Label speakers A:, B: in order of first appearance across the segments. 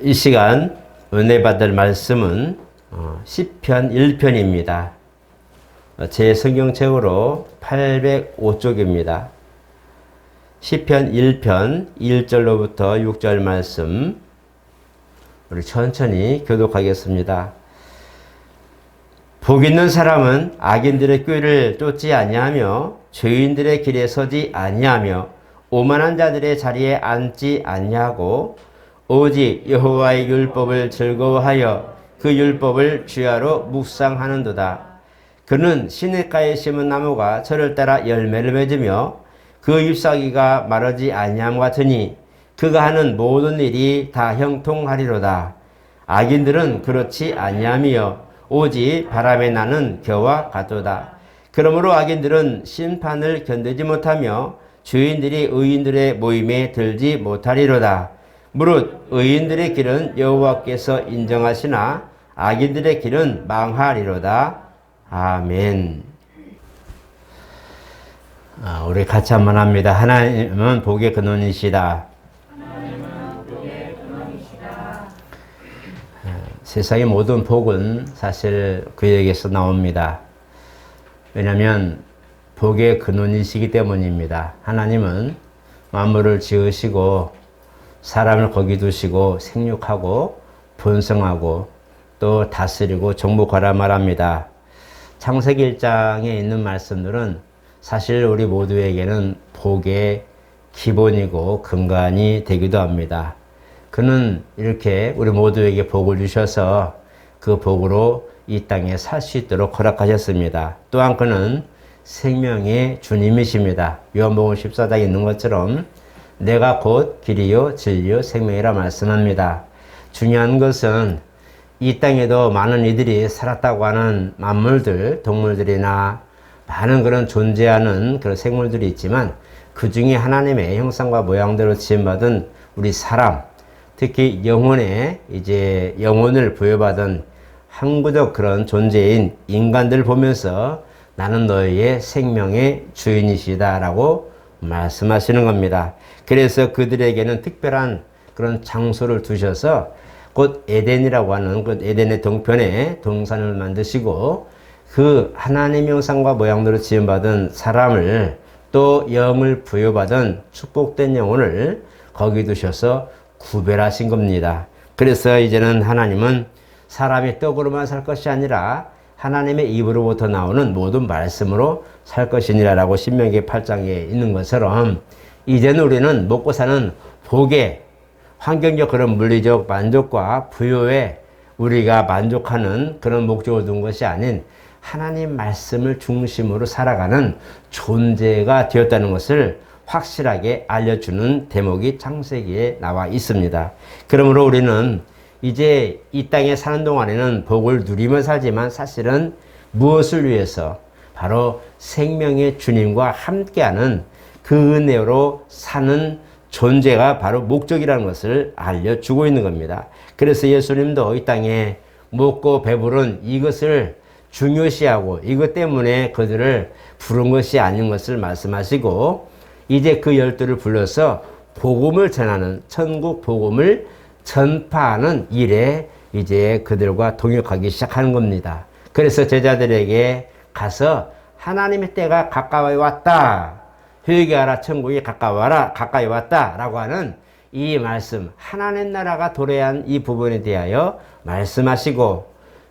A: 이 시간 은혜 받을 말씀은 시편 1편입니다. 제 성경책으로 805쪽입니다. 시편 1편 1절로부터 6절 말씀 우리 천천히 교독하겠습니다. 복 있는 사람은 악인들의 꾀를 쫓지 아니하며 죄인들의 길에 서지 아니하며 오만한 자들의 자리에 앉지 아니하고 오직 여호와의 율법을 즐거워하여 그 율법을 주야로 묵상하는도다. 그는 시냇가에 심은 나무가 저를 따라 열매를 맺으며 그 잎사귀가 마르지 아니함 같으니 그가 하는 모든 일이 다 형통하리로다. 악인들은 그렇지 아니하며 오직 바람에 나는 겨와 같도다. 그러므로 악인들은 심판을 견디지 못하며 죄인들이 의인들의 모임에 들지 못하리로다. 무릇 의인들의 길은 여호와께서 인정하시나 악인들의 길은 망하리로다. 아멘. 우리 같이 한번 합니다. 하나님은 복의 근원이시다. 세상의 모든 복은 사실 그에게서 나옵니다. 왜냐하면 복의 근원이시기 때문입니다. 하나님은 만물을 지으시고 사람을 거기 두시고 생육하고 번성하고 또 다스리고 정복하라 말합니다. 창세기 1장에 있는 말씀들은 사실 우리 모두에게는 복의 기본이고 근간이 되기도 합니다. 그는 이렇게 우리 모두에게 복을 주셔서 그 복으로 이 땅에 살 수 있도록 허락하셨습니다. 또한 그는 생명의 주님이십니다. 요한복음 14장에 있는 것처럼 내가 곧 길이요 진리요 생명이라 말씀합니다. 중요한 것은 이 땅에도 많은 이들이 살았다고 하는 만물들, 동물들이나 많은 그런 존재하는 그런 생물들이 있지만 그 중에 하나님의 형상과 모양대로 지음받은 우리 사람, 특히 영혼에 영혼을 부여받은 항구적 그런 존재인 인간들을 보면서 나는 너희의 생명의 주인이시다 라고 말씀하시는 겁니다. 그래서 그들에게는 특별한 그런 장소를 두셔서 곧 에덴이라고 하는 그 에덴의 동편에 동산을 만드시고 그 하나님의 형상과 모양대로 지음받은 사람을 또 영을 부여받은 축복된 영혼을 거기 두셔서 구별하신 겁니다. 그래서 이제는 하나님은 사람이 떡으로만 살 것이 아니라 하나님의 입으로부터 나오는 모든 말씀으로 살 것이니라 라고 신명기 8장에 있는 것처럼 이제는 우리는 먹고 사는 복에 환경적 그런 물리적 만족과 부요에 우리가 만족하는 그런 목적을 둔 것이 아닌 하나님 말씀을 중심으로 살아가는 존재가 되었다는 것을 확실하게 알려주는 대목이 창세기에 나와 있습니다. 그러므로 우리는 이제 이 땅에 사는 동안에는 복을 누리며 살지만 사실은 무엇을 위해서 바로 생명의 주님과 함께하는 그 은혜로 사는 존재가 바로 목적이라는 것을 알려주고 있는 겁니다. 그래서 예수님도 이 땅에 먹고 배부른 이것을 중요시하고 이것 때문에 그들을 부른 것이 아닌 것을 말씀하시고 이제 그 12를 불러서 복음을 전하는 천국 복음을 전파하는 일에 이제 그들과 동역하기 시작하는 겁니다. 그래서 제자들에게 가서 하나님의 때가 가까이 왔다. 회개하라 천국이 가까이 왔다 라고 하는 이 말씀, 하나님 나라가 도래한 이 부분에 대하여 말씀하시고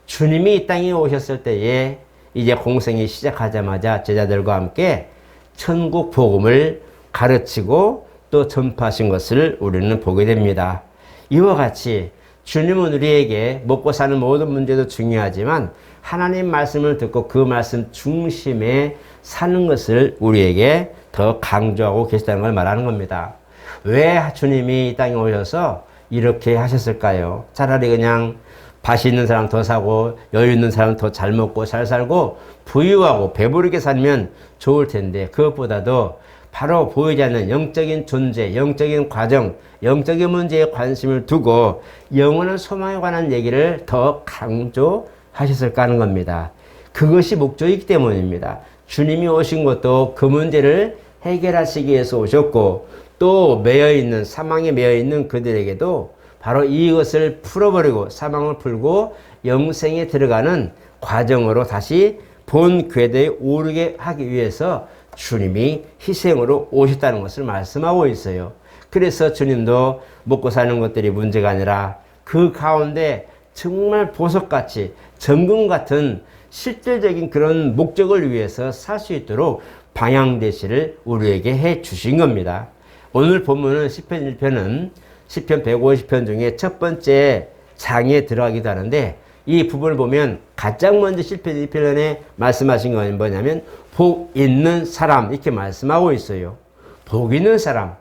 A: 주님이 이 땅에 오셨을 때에 이제 공생이 시작하자마자 제자들과 함께 천국 복음을 가르치고 또 전파하신 것을 우리는 보게 됩니다. 이와 같이 주님은 우리에게 먹고 사는 모든 문제도 중요하지만 하나님 말씀을 듣고 그 말씀 중심에 사는 것을 우리에게 더 강조하고 계시다는 걸 말하는 겁니다. 왜 주님이 이 땅에 오셔서 이렇게 하셨을까요? 차라리 그냥 밭이 있는 사람 더 사고 여유 있는 사람 더 잘 먹고 잘 살고 부유하고 배부르게 살면 좋을 텐데 그것보다도 바로 보이지 않는 영적인 존재, 영적인 과정, 영적인 문제에 관심을 두고 영원한 소망에 관한 얘기를 더 강조하셨을까 하는 겁니다. 그것이 목적이기 때문입니다. 주님이 오신 것도 그 문제를 해결하시기 위해서 오셨고 또 매여있는 사망에 매여있는 그들에게도 바로 이것을 풀어버리고 사망을 풀고 영생에 들어가는 과정으로 다시 본 궤도에 오르게 하기 위해서 주님이 희생으로 오셨다는 것을 말씀하고 있어요. 그래서 주님도 먹고 사는 것들이 문제가 아니라 그 가운데 정말 보석같이 정금 같은 실질적인 그런 목적을 위해서 살 수 있도록 방향제시를 우리에게 해 주신 겁니다. 오늘 본문은 시편 1편은 시편 150편 중에 첫 번째 장에 들어가기도 하는데 이 부분을 보면 가장 먼저 시편 1편에 말씀하신 건 뭐냐면 복 있는 사람 이렇게 말씀하고 있어요. 복 있는 사람.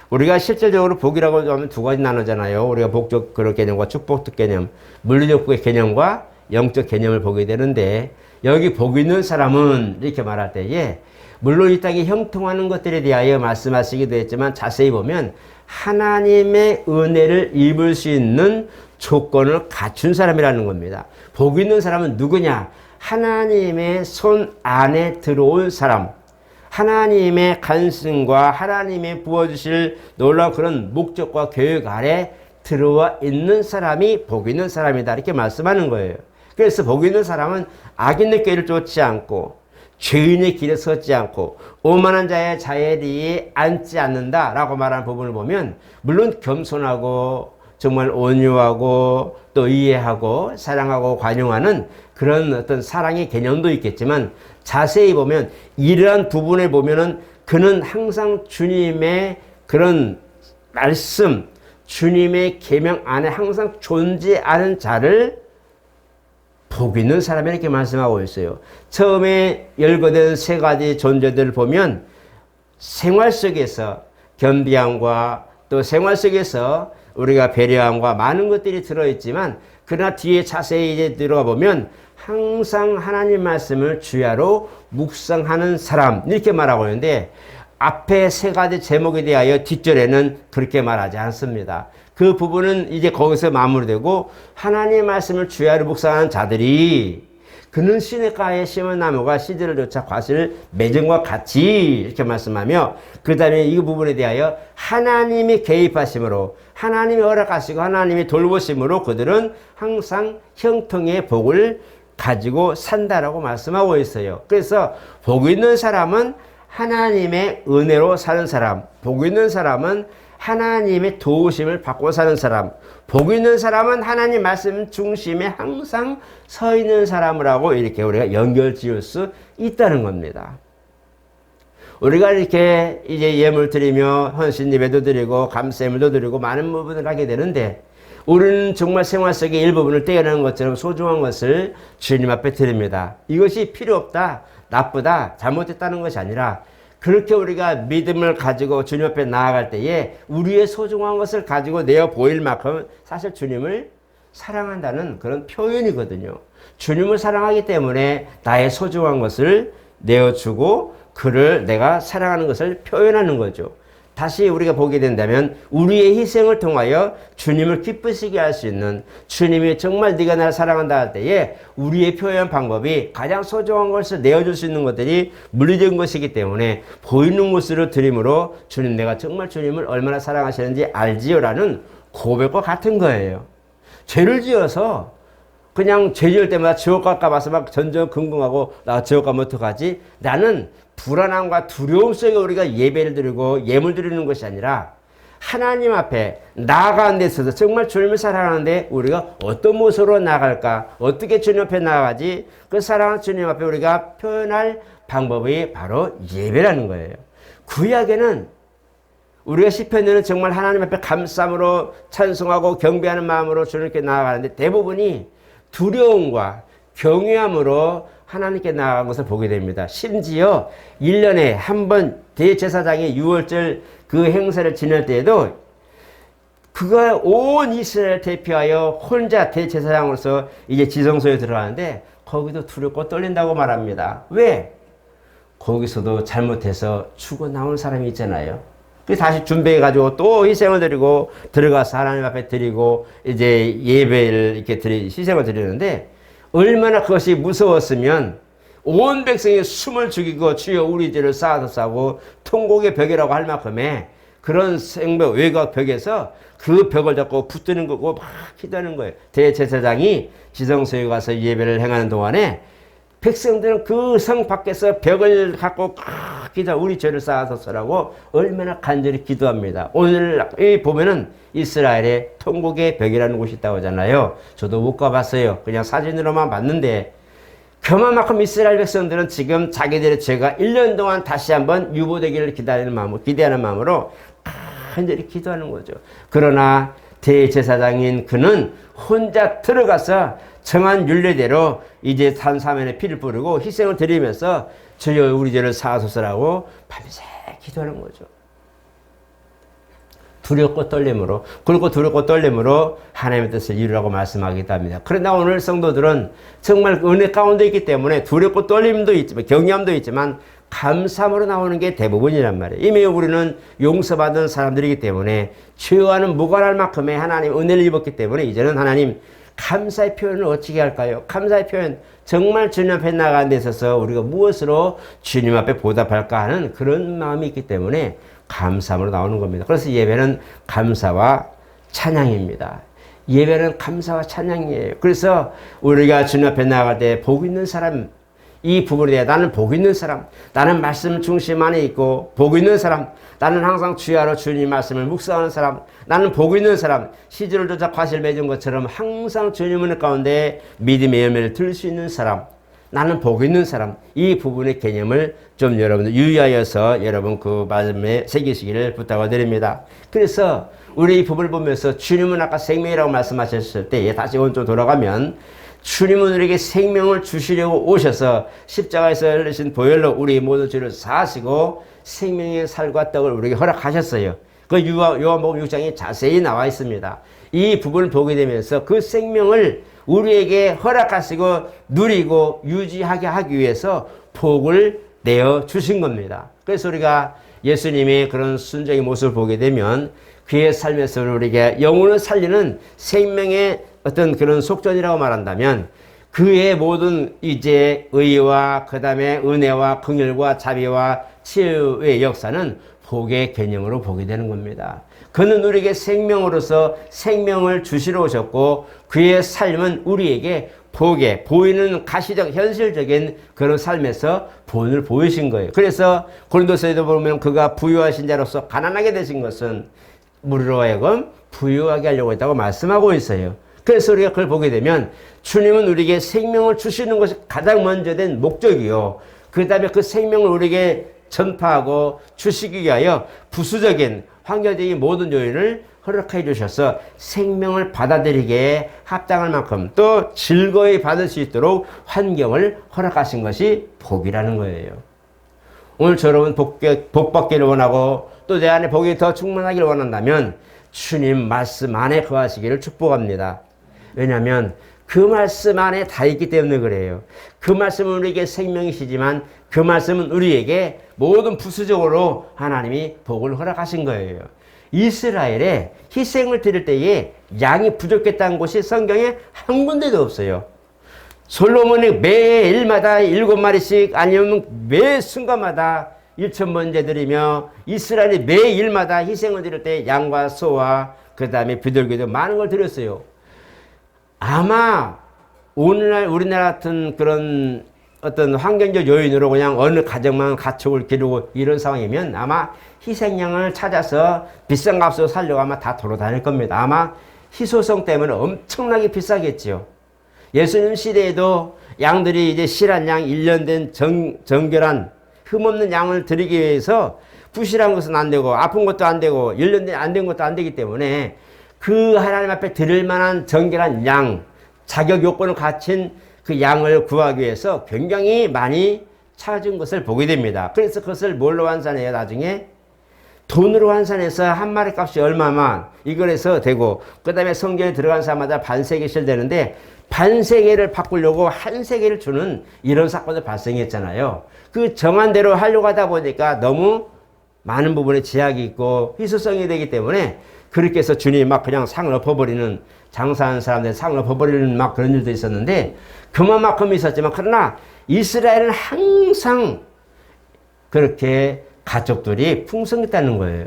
A: 우리가 실질적으로 복이라고 하면 두 가지 나누잖아요. 우리가 복적 그런 개념과 축복적 개념, 물리적 복의 개념과 영적 개념을 보게 되는데 여기 복 있는 사람은 이렇게 말할 때에 물론 이 땅에 형통하는 것들에 대하여 말씀하시기도 했지만 자세히 보면 하나님의 은혜를 입을 수 있는 조건을 갖춘 사람이라는 겁니다. 복 있는 사람은 누구냐? 하나님의 손 안에 들어온 사람. 하나님의 간증과 하나님의 부어주실 놀라운 그런 목적과 계획 아래 들어와 있는 사람이 복 있는 사람이다. 이렇게 말씀하는 거예요. 그래서 복 있는 사람은 악인의 길을 쫓지 않고 죄인의 길에 서지 않고 오만한 자의 자리에 앉지 않는다라고 말하는 부분을 보면 물론 겸손하고 정말 온유하고 또 이해하고 사랑하고 관용하는 그런 어떤 사랑의 개념도 있겠지만 자세히 보면 이러한 부분에 보면은 그는 항상 주님의 그런 말씀, 주님의 계명 안에 항상 존재하는 자를 복 있는 사람이 이렇게 말씀하고 있어요. 처음에 열거된 세 가지 존재들을 보면 생활 속에서 겸비함과 또 생활 속에서 우리가 배려함과 많은 것들이 들어있지만 그러나 뒤에 자세히 이제 들어가 보면 항상 하나님 말씀을 주야로 묵상하는 사람 이렇게 말하고 있는데 앞에 세 가지 제목에 대하여 뒷절에는 그렇게 말하지 않습니다. 그 부분은 이제 거기서 마무리되고 하나님의 말씀을 주야로 묵상하는 자들이 그는 시냇가에 심은 나무가 씨들을 쫓아 과실을 맺은 것 같이 이렇게 말씀하며 그 다음에 이 부분에 대하여 하나님이 개입하심으로 하나님이 허락하시고 하나님이 돌보심으로 그들은 항상 형통의 복을 가지고 산다라고 말씀하고 있어요. 그래서 복 있는 사람은 하나님의 은혜로 사는 사람, 복 있는 사람은 하나님의 도우심을 받고 사는 사람, 복 있는 사람은 하나님 말씀 중심에 항상 서 있는 사람이라고 이렇게 우리가 연결 지을 수 있다는 겁니다. 우리가 이렇게 이제 예물 드리며 헌신 예배도 드리고 감사예물도 드리고 많은 부분을 하게 되는데 우리는 정말 생활 속의 일부분을 떼어내는 것처럼 소중한 것을 주님 앞에 드립니다. 이것이 필요 없다, 나쁘다, 잘못됐다는 것이 아니라 그렇게 우리가 믿음을 가지고 주님 앞에 나아갈 때에 우리의 소중한 것을 가지고 내어 보일 만큼 사실 주님을 사랑한다는 그런 표현이거든요. 주님을 사랑하기 때문에 나의 소중한 것을 내어주고 그를 내가 사랑하는 것을 표현하는 거죠. 다시 우리가 보게 된다면 우리의 희생을 통하여 주님을 기쁘시게 할 수 있는 주님이 정말 네가 나를 사랑한다 할 때에 우리의 표현 방법이 가장 소중한 것을 내어줄 수 있는 것들이 물리적인 것이기 때문에 보이는 것으로 드림으로 주님 내가 정말 주님을 얼마나 사랑하시는지 알지요 라는 고백과 같은 거예요. 죄를 지어서 그냥 죄 지을 때마다 지옥 갈까 봐서 막 전전긍긍하고 나 지옥 가면 어떡하지? 나는 불안함과 두려움 속에 우리가 예배를 드리고 예물 드리는 것이 아니라 하나님 앞에 나아가는 데 있어서 정말 주님을 사랑하는데 우리가 어떤 모습으로 나아갈까? 어떻게 주님 앞에 나아가지? 그 사랑하는 주님 앞에 우리가 표현할 방법이 바로 예배라는 거예요. 구약에는 우리가 시편에는 정말 하나님 앞에 감사함으로 찬송하고 경배하는 마음으로 주님께 나아가는데 대부분이 두려움과 경외함으로 하나님께 나아간 것을 보게 됩니다. 심지어 1년에 한 번 대제사장이 6월절 그 행사를 지낼 때에도 그가 온 이스라엘 대표하여 혼자 대제사장으로서 이제 지성소에 들어가는데 거기도 두렵고 떨린다고 말합니다. 왜? 거기서도 잘못해서 죽어 나온 사람이 있잖아요. 그래서 다시 준비해가지고 또 희생을 드리고 들어가서 하나님 앞에 드리고 이제 예배를 이렇게 희생을 드리는데 얼마나 그것이 무서웠으면 온 백성이 숨을 죽이고 주여 우리 죄를 쌓아서 싸고 통곡의 벽이라고 할 만큼에 그런 생명 외곽 벽에서 그 벽을 잡고 붙드는 거고 막 기도하는 거예요. 대제사장이 지성소에 가서 예배를 행하는 동안에 백성들은 그 성 밖에서 벽을 갖고 기도, 우리 죄를 쌓아서라고 얼마나 간절히 기도합니다. 오늘 보면은 이스라엘의 통곡의 벽이라는 곳이 있다고 하잖아요. 저도 못 가봤어요. 그냥 사진으로만 봤는데 그만큼 이스라엘 백성들은 지금 자기들의 죄가 1년 동안 다시 한번 유보되기를 기대하는 마음으로 간절히 기도하는 거죠. 그러나 대제사장인 그는 혼자 들어가서 정한 율례대로 이제 산사면에 피를 뿌리고 희생을 드리면서 주여 우리 죄를 사하소서라고 밤새 기도하는 거죠. 두렵고 떨림으로, 그리고 두렵고 떨림으로 하나님의 뜻을 이루라고 말씀하기도 합니다. 그러나 오늘 성도들은 정말 은혜 가운데 있기 때문에 두렵고 떨림도 있지만, 경외함도 있지만 감사함으로 나오는 게 대부분이란 말이에요. 이미 우리는 용서받은 사람들이기 때문에 죄와는 무관할 만큼의 하나님 은혜를 입었기 때문에 이제는 하나님 감사의 표현을 어떻게 할까요? 감사의 표현, 정말 주님 앞에 나가는 데 있어서 우리가 무엇으로 주님 앞에 보답할까 하는 그런 마음이 있기 때문에 감사함으로 나오는 겁니다. 그래서 예배는 감사와 찬양입니다. 예배는 감사와 찬양이에요. 그래서 우리가 주님 앞에 나갈 때 복 있는 사람, 이 부분에 대해 나는 복 있는 사람, 나는 말씀 중심 안에 있고 복 있는 사람, 나는 항상 주야로 주님 말씀을 묵상하는 사람, 나는 복 있는 사람, 시절을 조차 과실 맺은 것처럼 항상 주님 은혜 가운데 믿음의 열매를 들 수 있는 사람, 나는 복 있는 사람, 이 부분의 개념을 좀 여러분들 유의하여서 여러분 그 말씀에 새기시기를 부탁을 드립니다. 그래서 우리 이 부분을 보면서 주님은 아까 생명이라고 말씀하셨을 때 다시 원조 돌아가면 주님은 우리에게 생명을 주시려고 오셔서 십자가에서 흘리신 보혈로 우리 모든 죄를 사하시고 생명의 살과 떡을 우리에게 허락하셨어요. 그 요한복음 6장에 자세히 나와 있습니다. 이 부분을 보게 되면서 그 생명을 우리에게 허락하시고 누리고 유지하게 하기 위해서 복을 내어 주신 겁니다. 그래서 우리가 예수님의 그런 순종의 모습을 보게 되면 그의 삶에서 우리에게 영혼을 살리는 생명의 어떤 그런 속전이라고 말한다면 그의 모든 이제 의와 그 다음에 은혜와 긍휼과 자비와 치유의 역사는 복의 개념으로 보게 되는 겁니다. 그는 우리에게 생명으로서 생명을 주시러 오셨고 그의 삶은 우리에게 복에 보이는 가시적 현실적인 그런 삶에서 본을 보이신 거예요. 그래서 고린도서에도 보면 그가 부유하신 자로서 가난하게 되신 것은 우리로 하여금 부유하게 하려고 했다고 말씀하고 있어요. 그래서 우리가 그걸 보게 되면 주님은 우리에게 생명을 주시는 것이 가장 먼저 된 목적이요. 그 다음에 그 생명을 우리에게 전파하고 주시기 위하여 부수적인 환경적인 모든 요인을 허락해 주셔서 생명을 받아들이기에 합당할 만큼 또 즐거이 받을 수 있도록 환경을 허락하신 것이 복이라는 거예요. 오늘 여러분 복 받기를 원하고 또 내 안에 복이 더 충만하기를 원한다면 주님 말씀 안에 거하시기를 축복합니다. 왜냐하면 그 말씀 안에 다 있기 때문에 그래요. 그 말씀은 우리에게 생명이시지만 그 말씀은 우리에게 모든 부수적으로 하나님이 복을 허락하신 거예요. 이스라엘에 희생을 드릴 때에 양이 부족했다는 곳이 성경에 한 군데도 없어요. 솔로몬이 매일마다 7마리씩 아니면 매 순간마다 1,000번째 드리며 이스라엘이 매일마다 희생을 드릴 때 양과 소와 그 다음에 비둘기도 많은 걸 드렸어요. 아마 오늘날 우리나라 같은 그런 어떤 환경적 요인으로 그냥 어느 가정만 가축을 기르고 이런 상황이면 아마 희생양을 찾아서 비싼 값으로 살려고 아마 다 돌아다닐 겁니다. 아마 희소성 때문에 엄청나게 비싸겠죠. 예수님 시대에도 양들이 이제 실한 양 1년 된 정결한 흠없는 양을 드리기 위해서 부실한 것은 안 되고 아픈 것도 안 되고 1년 안 된 것도 안 되기 때문에 그 하나님 앞에 드릴 만한 정결한 양, 자격 요건을 갖춘 그 양을 구하기 위해서 굉장히 많이 찾은 것을 보게 됩니다. 그래서 그것을 뭘로 환산해요? 나중에 돈으로 환산해서 한 마리 값이 얼마만 이걸 해서 되고 그 다음에 성경에 들어간 사람마다 반세계씩 되는데 반세계를 바꾸려고 한 세계를 주는 이런 사건이 발생했잖아요. 그 정한 대로 하려고 하다 보니까 너무 많은 부분에 제약이 있고 희소성이 되기 때문에 그렇게 해서 주님이 막 그냥 상을 엎어버리는 장사하는 사람들 상을 엎어버리는 막 그런 일도 있었는데 그만큼 있었지만 그러나 이스라엘은 항상 그렇게 가족들이 풍성했다는 거예요.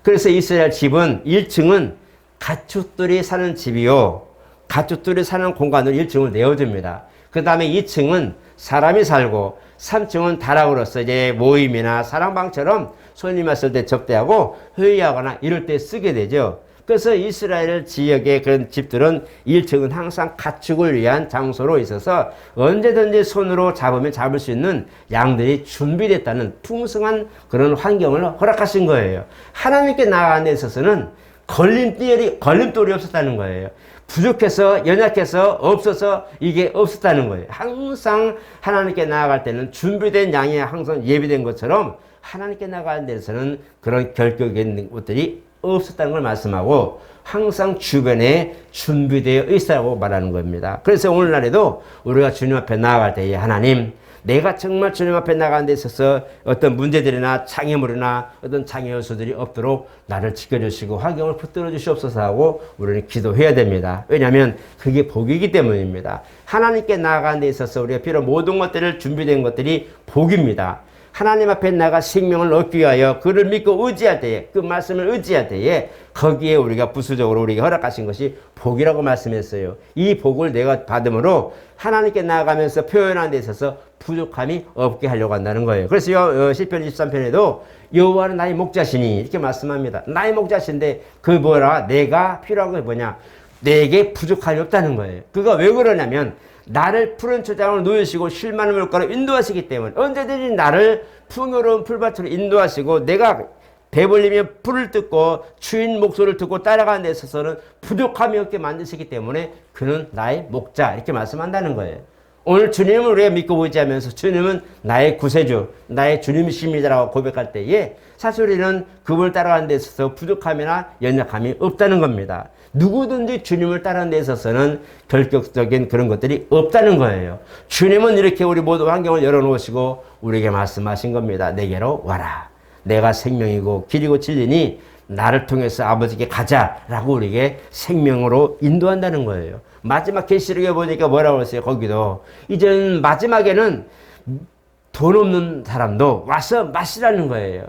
A: 그래서 이스라엘 집은 1층은 가축들이 사는 집이요. 가축들이 사는 공간으로 1층을 내어줍니다. 그 다음에 2층은 사람이 살고 3층은 다락으로서 이제 모임이나 사랑방처럼 손님 왔을 때 접대하고 회의하거나 이럴 때 쓰게 되죠. 그래서 이스라엘 지역의 그런 집들은 1층은 항상 가축을 위한 장소로 있어서 언제든지 손으로 잡으면 잡을 수 있는 양들이 준비됐다는 풍성한 그런 환경을 허락하신 거예요. 하나님께 나아가는 데 있어서는 걸림돌이 없었다는 거예요. 부족해서, 연약해서, 없어서 이게 없었다는 거예요. 항상 하나님께 나아갈 때는 준비된 양이 항상 예비된 것처럼 하나님께 나아가는 데서는 그런 결격적인 것들이 없었다는 걸 말씀하고 항상 주변에 준비되어 있다고 말하는 겁니다. 그래서 오늘날에도 우리가 주님 앞에 나아갈 때에 하나님, 내가 정말 주님 앞에 나가는 데 있어서 어떤 문제들이나 장애물이나 어떤 장애 요소들이 없도록 나를 지켜주시고 환경을 붙들어 주시옵소서 하고 우리는 기도해야 됩니다. 왜냐하면 그게 복이기 때문입니다. 하나님께 나아가는 데 있어서 우리가 비록 모든 것들을 준비된 것들이 복입니다. 하나님 앞에 나가 생명을 얻기 위하여 그를 믿고 의지할 때에, 그 말씀을 의지할 때에 거기에 우리가 부수적으로 우리에게 허락하신 것이 복이라고 말씀했어요. 이 복을 내가 받음으로 하나님께 나아가면서 표현하는 데 있어서 부족함이 없게 하려고 한다는 거예요. 그래서 시편 23편에도 여호와는 나의 목자시니 이렇게 말씀합니다. 나의 목자신데 그 뭐라? 내가 필요한 게 뭐냐? 내게 부족함이 없다는 거예요. 그가 왜 그러냐면 나를 푸른 초장을 누이시고 쉴 만한 물가로 인도하시기 때문에 언제든지 나를 풍요로운 풀밭으로 인도하시고 내가 배불리며 풀을 뜯고 주인 목소리를 듣고 따라가는 데 있어서는 부족함이 없게 만드시기 때문에 그는 나의 목자 이렇게 말씀한다는 거예요. 오늘 주님을 우리가 믿고 의지하면서 주님은 나의 구세주, 나의 주님이십니다라고 고백할 때에 사실 우리는 그분을 따라가는 데 있어서 부족함이나 연약함이 없다는 겁니다. 누구든지 주님을 따르는 데 있어서는 결격적인 그런 것들이 없다는 거예요. 주님은 이렇게 우리 모두 환경을 열어놓으시고 우리에게 말씀하신 겁니다. 내게로 와라. 내가 생명이고 길이고 진리니 나를 통해서 아버지께 가자라고 우리에게 생명으로 인도한다는 거예요. 마지막 계시록에 보니까 뭐라고 했어요? 거기도 이제는 마지막에는 돈 없는 사람도 와서 마시라는 거예요.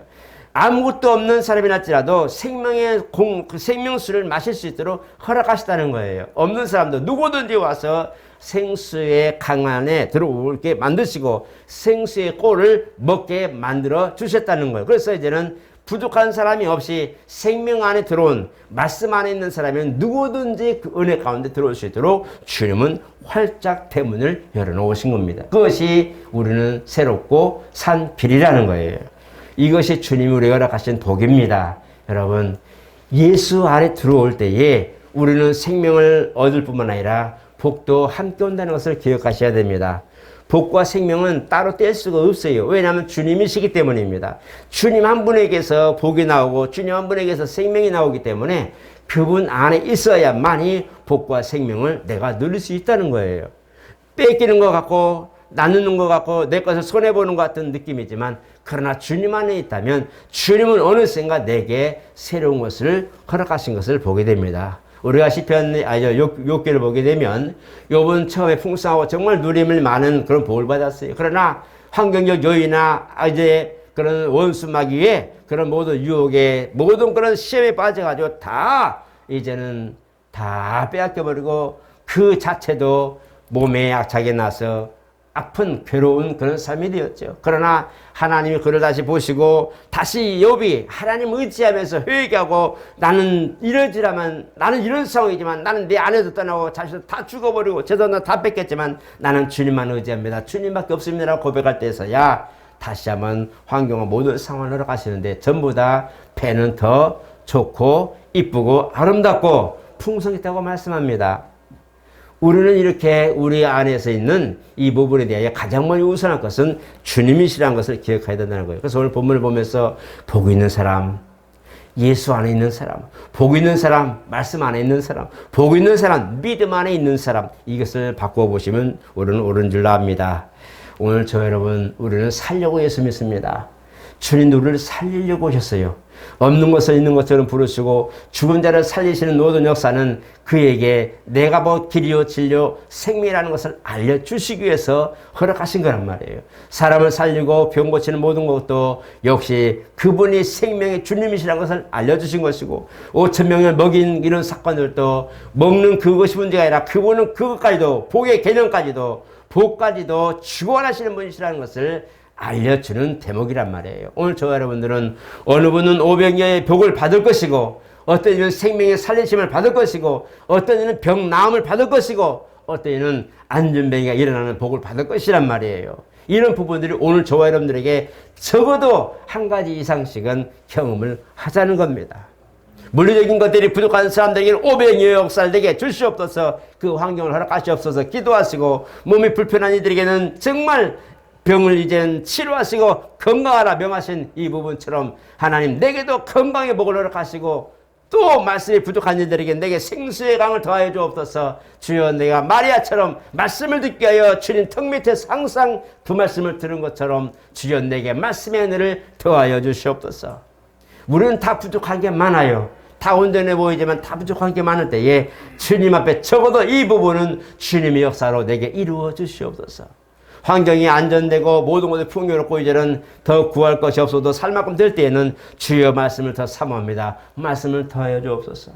A: 아무것도 없는 사람이랄지라도 생명수를 마실 수 있도록 허락하시다는 거예요. 없는 사람도 누구든지 와서 생수의 강 안에 들어오게 만드시고 생수의 꼴을 먹게 만들어 주셨다는 거예요. 그래서 이제는 부족한 사람이 없이 생명 안에 들어온 말씀 안에 있는 사람은 누구든지 그 은혜 가운데 들어올 수 있도록 주님은 활짝 대문을 열어놓으신 겁니다. 그것이 우리는 새롭고 산 길이라는 거예요. 이것이 주님이 우리에게 허락하신 복입니다. 여러분, 예수 안에 들어올 때에 우리는 생명을 얻을 뿐만 아니라 복도 함께 온다는 것을 기억하셔야 됩니다. 복과 생명은 따로 뗄 수가 없어요. 왜냐하면 주님이시기 때문입니다. 주님 한 분에게서 복이 나오고 주님 한 분에게서 생명이 나오기 때문에 그분 안에 있어야만이 복과 생명을 내가 누릴 수 있다는 거예요. 뺏기는 것 같고 나누는 것 같고 내 것을 손해보는 것 같은 느낌이지만 그러나 주님 안에 있다면 주님은 어느샌가 내게 새로운 것을 허락하신 것을 보게 됩니다. 우리가 시편 욥기를 보게 되면 욥은 처음에 풍성하고 정말 누림을 많은 그런 복을 받았어요. 그러나 환경적 요인이나 이제 그런 원수 마귀의 그런 모든 유혹에 모든 그런 시험에 빠져가지고 다 이제는 다 빼앗겨버리고 그 자체도 몸에 약하게 나서 아픈 괴로운 그런 삶이 되었죠. 그러나 하나님이 그를 다시 보시고 다시 욥이 하나님 의지하면서 회개하고 나는 이러지라만 나는 이런 상황이지만 나는 내 아내도 떠나고 자식도 다 죽어버리고 재산도 다 뺏겼지만 나는 주님만 의지합니다. 주님밖에 없습니다라고 고백할 때에서야 다시 한번 환경과 모든 상황을 허락하시는데 전부 다 배는 더 좋고 이쁘고 아름답고 풍성했다고 말씀합니다. 우리는 이렇게 우리 안에서 있는 이 부분에 대하여 가장 먼저 우선할 것은 주님이시라는 것을 기억해야 된다는 거예요. 그래서 오늘 본문을 보면서 복 있는 사람, 예수 안에 있는 사람, 복 있는 사람, 말씀 안에 있는 사람, 복 있는 사람, 믿음 안에 있는 사람 이것을 바꾸어 보시면 우리는 옳은 줄로 압니다. 오늘 저 여러분 우리는 살려고 예수 믿습니다. 주님 우리를 살리려고 오셨어요. 없는 것을 있는 것처럼 부르시고 죽은 자를 살리시는 모든 역사는 그에게 내가 길이요 진리요 생명이라는 것을 알려주시기 위해서 허락하신 거란 말이에요. 사람을 살리고 병 고치는 모든 것도 역시 그분이 생명의 주님이시라는 것을 알려주신 것이고 5천 명을 먹인 이런 사건들도 먹는 그것이 문제가 아니라 그분은 그것까지도 복의 개념까지도 복까지도 주관하시는 분이시라는 것을 알려주는 대목이란 말이에요. 오늘 저와 여러분들은 어느 분은 500여의 복을 받을 것이고 어떤 이는 생명의 살리심을 받을 것이고 어떤 이는 병 나음을 받을 것이고 어떤 이는 안전병이가 일어나는 복을 받을 것이란 말이에요. 이런 부분들이 오늘 저와 여러분들에게 적어도 한 가지 이상씩은 경험을 하자는 겁니다. 물리적인 것들이 부족한 사람들에게는 500여의 역사를 내게 주시옵소서. 그 환경을 허락하시옵소서 기도하시고 몸이 불편한 이들에게는 정말 병을 이제는 치료하시고 건강하라 명하신 이 부분처럼 하나님 내게도 건강의 복을 허락하시고 또 말씀이 부족한 이들에게 내게 생수의 강을 더하여 주옵소서. 주여 내가 마리아처럼 말씀을 듣게 하여 주님 턱 밑에서 항상 그 말씀을 들은 것처럼 주여 내게 말씀의 은혜를 더하여 주시옵소서. 우리는 다 부족한 게 많아요. 다 온전해 보이지만 다 부족한 게 많을 때에 주님 앞에 적어도 이 부분은 주님의 역사로 내게 이루어 주시옵소서. 환경이 안전되고 모든 것이 풍요롭고 이제는 더 구할 것이 없어도 살 만큼 될 때에는 주여 말씀을 더 사모합니다. 말씀을 더하여 주옵소서.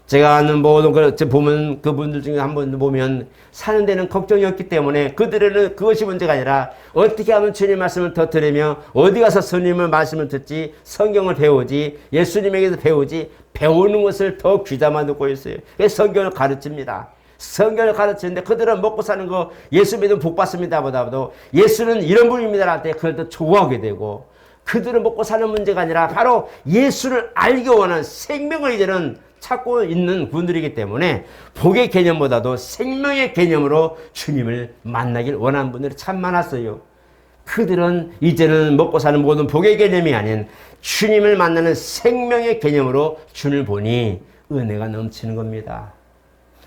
A: 제가 아는 모든 걸 보면 그분들 중에 한 번 보면 사는 데는 걱정이 없기 때문에 그들에는 그것이 문제가 아니라 어떻게 하면 주님 말씀을 더 들으며 어디 가서 스님의 말씀을 듣지 성경을 배우지 예수님에게서 배우지 배우는 것을 더 귀담아 듣고 있어요. 그래서 성경을 가르칩니다. 성경을 가르치는데 그들은 먹고 사는 거 예수 믿으면 복 받습니다 보다도 예수는 이런 분입니다 할 때 그걸 더 좋아하게 되고 그들은 먹고 사는 문제가 아니라 바로 예수를 알기 원하는 생명을 이제는 찾고 있는 분들이기 때문에 복의 개념보다도 생명의 개념으로 주님을 만나길 원하는 분들이 참 많았어요. 그들은 이제는 먹고 사는 모든 복의 개념이 아닌 주님을 만나는 생명의 개념으로 주님을 보니 은혜가 넘치는 겁니다.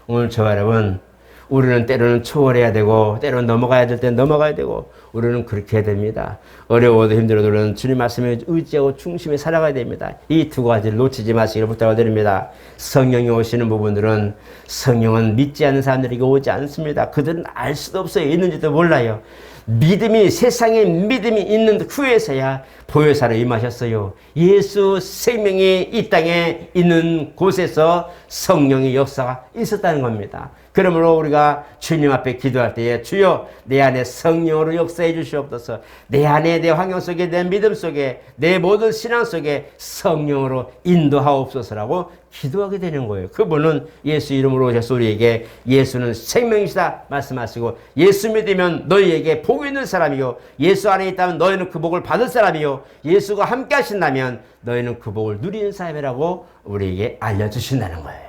A: 오늘 저와 여러분 우리는 때로는 초월해야 되고 때로는 넘어가야 될 때는 넘어가야 되고 우리는 그렇게 해야 됩니다. 어려워도 힘들어도 우리는 주님 말씀에 의지하고 중심에 살아가야 됩니다. 이 두 가지를 놓치지 마시기를 부탁을 드립니다. 성령이 오시는 부분들은 성령은 믿지 않는 사람들에게 오지 않습니다. 그들은 알 수도 없어요. 있는지도 몰라요. 믿음이 세상에 믿음이 있는 후에서야 보혈사로 임하셨어요. 예수 생명이 이 땅에 있는 곳에서 성령의 역사가 있었다는 겁니다. 그러므로 우리가 주님 앞에 기도할 때에 주여 내 안에 성령으로 역사해 주시옵소서. 내 안에 내 환경 속에 내 믿음 속에 내 모든 신앙 속에 성령으로 인도하옵소서라고 기도하게 되는 거예요. 그분은 예수 이름으로 오셔서 우리에게 예수는 생명이시다 말씀하시고 예수 믿으면 너희에게 복이 있는 사람이요 예수 안에 있다면 너희는 그 복을 받을 사람이요 예수가 함께 하신다면 너희는 그 복을 누리는 사람이라고 우리에게 알려주신다는 거예요.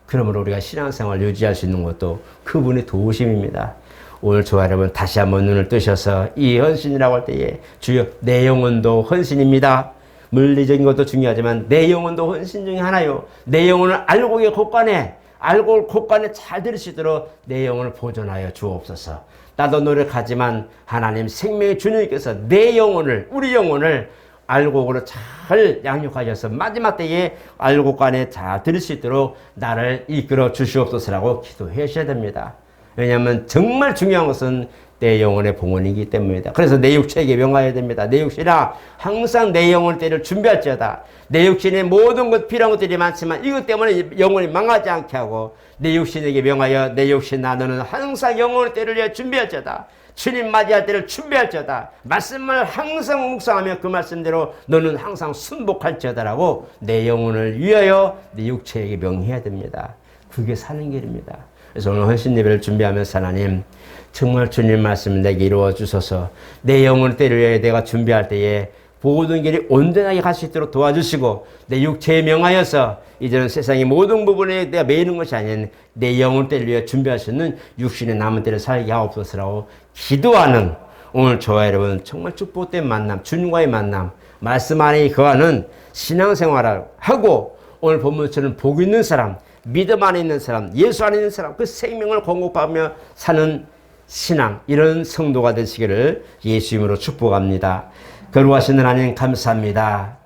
A: 그러므로 우리가 신앙생활 유지할 수 있는 것도 그분의 도우심입니다. 오늘 저와 여러분 다시 한번 눈을 뜨셔서 이 헌신이라고 할 때에 주여 내 영혼도 헌신입니다. 물리적인 것도 중요하지만 내 영혼도 헌신 중에 하나요. 내 영혼을 알고의 곳간에 잘 들을 수 있도록 내 영혼을 보존하여 주옵소서. 나도 노력하지만 하나님 생명의 주님께서 내 영혼을 우리 영혼을 알곡으로 잘 양육하셔서 마지막 때에 알곡간에 잘 들을 수 있도록 나를 이끌어 주시옵소서라고 기도해 주셔야 됩니다. 왜냐하면 정말 중요한 것은 내 영혼의 봉헌이기 때문입니다. 그래서 내 육체에게 명하여야 됩니다. 내 육신아 항상 내 영혼의 때를 준비할지어다. 내 육신에 모든 것 필요한 것들이 많지만 이것 때문에 영혼이 망하지 않게 하고 내 육신에게 명하여 내 육신아 너는 항상 영혼의 때를 위해 준비할지어다. 주님 맞이할 때를 준비할지어다. 말씀을 항상 묵상하며 그 말씀대로 너는 항상 순복할지어다라고 내 영혼을 위하여 내 육체에게 명해야 됩니다. 그게 사는 길입니다. 그래서 오늘 헌신 예배를 준비하면서 하나님 정말 주님 말씀을 내게 이루어 주소서. 내 영혼의 때를 위해 내가 준비할 때에 모든 길이 온전하게 갈 수 있도록 도와주시고 내 육체에 명하여서 이제는 세상의 모든 부분에 내가 매이는 것이 아닌 내 영혼 때를 위해 준비할 수 있는 육신의 남은 때를 살게 하옵소서라고 기도하는 오늘 저와 여러분 정말 축복된 만남, 주님과의 만남, 말씀 안에 거하는 신앙생활을 하고 오늘 본문처럼 복 있는 사람, 믿음 안에 있는 사람, 예수 안에 있는 사람, 그 생명을 공급하며 사는 신앙, 이런 성도가 되시기를 예수 이름으로 축복합니다. 거룩하신 하나님 감사합니다.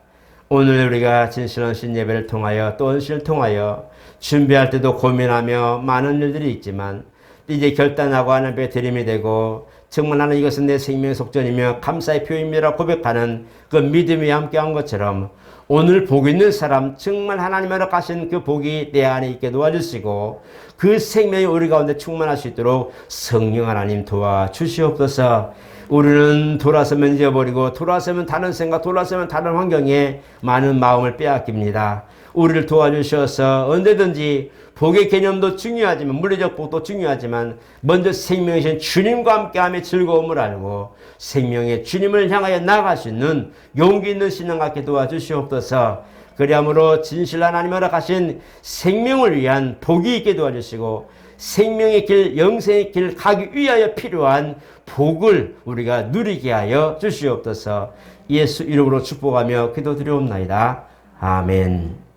A: 오늘 우리가 진실한 신예배를 통하여 또恩신을 통하여 준비할 때도 고민하며 많은 일들이 있지만 이제 결단하고 하나님 앞에 드림이 되고 정말 나는 이것은 내 생명의 속전이며 감사의 표현이라 고백하는 그 믿음이 함께한 것처럼 오늘 복 있는 사람 정말 하나님 허락하신 그 복이 내 안에 있게 도와주시고 그 생명이 우리 가운데 충만할 수 있도록 성령 하나님 도와주시옵소서. 우리는 돌아서면 잊어버리고 돌아서면 다른 생각, 돌아서면 다른 환경에 많은 마음을 빼앗깁니다. 우리를 도와주셔서 언제든지 복의 개념도 중요하지만 물리적 복도 중요하지만 먼저 생명이신 주님과 함께함의 즐거움을 알고 생명의 주님을 향하여 나아갈 수 있는 용기 있는 신앙 갖게 도와주시옵소서. 그리함으로 진실 하나님 허락하신 생명을 위한 복이 있게 도와주시고 생명의 길, 영생의 길 가기 위하여 필요한 복을 우리가 누리게 하여 주시옵소서. 예수 이름으로 축복하며 기도드리옵나이다. 아멘.